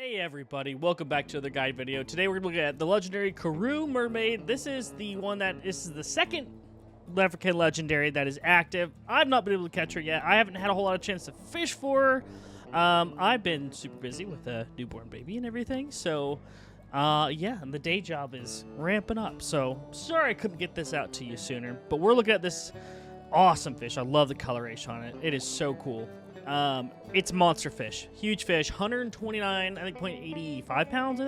Hey everybody, welcome back to another guide video. Today we're going to look at the legendary Karoo Mermaid. This is the second African legendary that is active. I've not been able to catch her yet. I haven't had a whole lot of chance to fish for her. I've been super busy with a newborn baby and everything, so yeah, and the day job is ramping up. So sorry I couldn't get this out to you sooner, but we're looking at this awesome fish. I love the coloration on it. It is so cool. It's monster fish, huge fish, 129, I think 0.85 pounds, I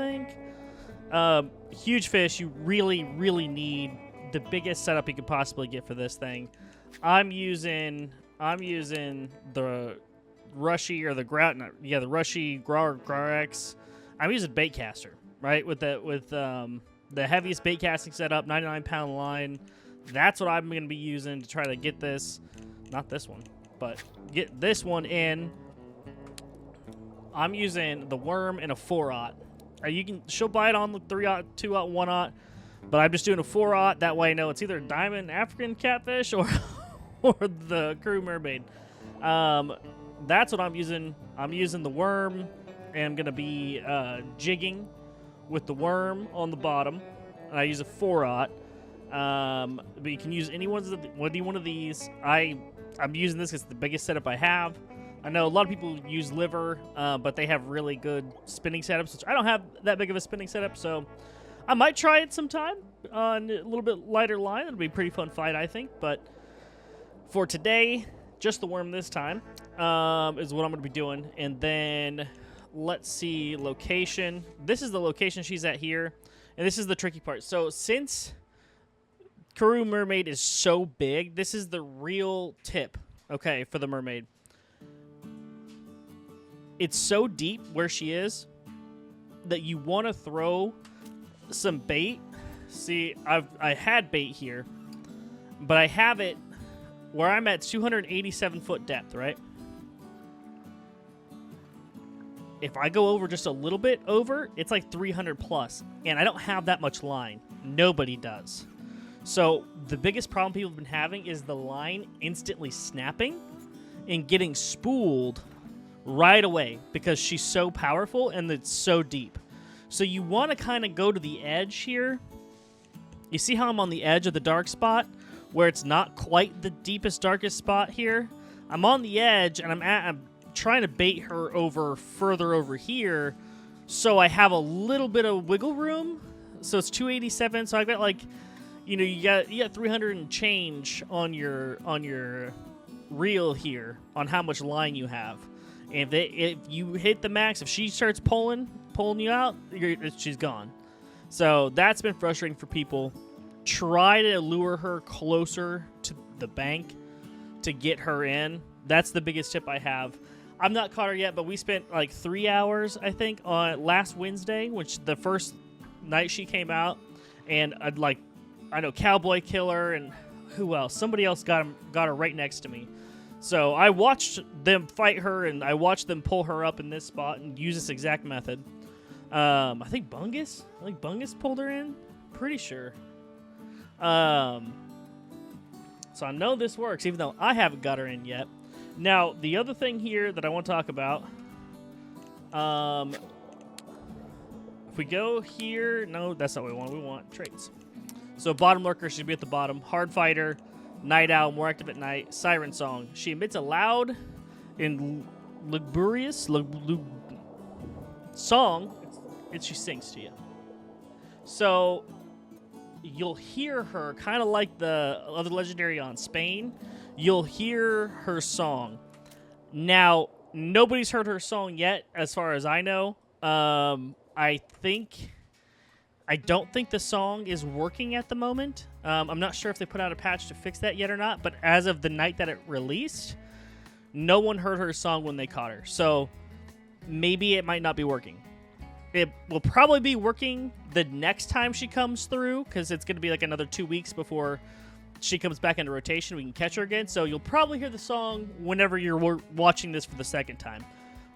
think. Huge fish. You really need the biggest setup you could possibly get for this thing. I'm using the Rushy or the the Rushy Grarex. I'm using bait caster, right? With the heaviest bait casting setup, 99-pound line. That's what I'm going to be using to try to get this, not this one, but get this one in. I'm using the worm and a 4-aught. She'll bite on the 3-aught, 2-aught, 1-aught, but I'm just doing a 4-aught. That way I know it's either a diamond African catfish or the Karoo Mermaid. That's what I'm using. I'm using the worm, and I'm gonna be jigging with the worm on the bottom, and I use a 4-aught. But you can use any one of these. I'm using this because it's the biggest setup I have. I know a lot of people use liver, but they have really good spinning setups, which I don't have that big of a spinning setup, so I might try it sometime on a little bit lighter line. It'll be a pretty fun fight, I think. But for today, just the worm this time is what I'm going to be doing. And then let's see, location. This is the location she's at here, and this is the tricky part. So since Karoo Mermaid is so big, this is the real tip, okay, for the mermaid. It's so deep where she is that you want to throw some bait. See, I had bait here, but I have it where I'm at 287 foot depth, right? If I go over just a little bit over, it's like 300 plus, and I don't have that much line. Nobody does. So the biggest problem people have been having is the line instantly snapping and getting spooled right away because she's so powerful and it's so deep. So you want to kind of go to the edge here. You see how I'm on the edge of the dark spot where it's not quite the deepest, darkest spot here? I'm on the edge, and I'm trying to bait her further over here so I have a little bit of wiggle room. So it's 287, so I've got like, you got 300 and change on your reel here on how much line you have. And if you hit the max, if she starts pulling you out, she's gone. So that's been frustrating for people. Try to lure her closer to the bank to get her in. That's the biggest tip I have. I've not caught her yet, but we spent like 3 hours, I think, on last Wednesday, which the first night she came out, and I know Cowboy Killer and who else? Somebody else got her right next to me. So I watched them fight her, and I watched them pull her up in this spot and use this exact method. I think Bungus pulled her in. Pretty sure. So I know this works, even though I haven't got her in yet. Now, the other thing here that I want to talk about, if we go here, no, that's not what we want. We want traits. So bottom lurker should be at the bottom. Hard fighter, night owl, more active at night. Siren song. She emits a loud and lugubrious song. She sings to you. So you'll hear her kind of like the other legendary on Spain. You'll hear her song. Now, nobody's heard her song yet, as far as I know. I don't think the song is working at the moment. I'm not sure if they put out a patch to fix that yet or not, but as of the night that it released, no one heard her song when they caught her. So maybe it might not be working. It will probably be working the next time she comes through, because it's going to be like another 2 weeks before she comes back into rotation. We can catch her again. So you'll probably hear the song whenever you're watching this for the second time.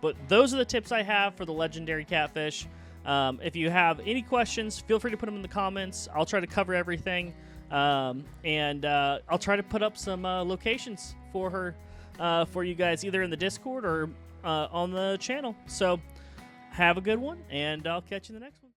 But those are the tips I have for the legendary catfish. If you have any questions, feel free to put them in the comments. I'll try to cover everything. And I'll try to put up some locations for her for you guys, either in the Discord or on the channel. So have a good one, and I'll catch you in the next one.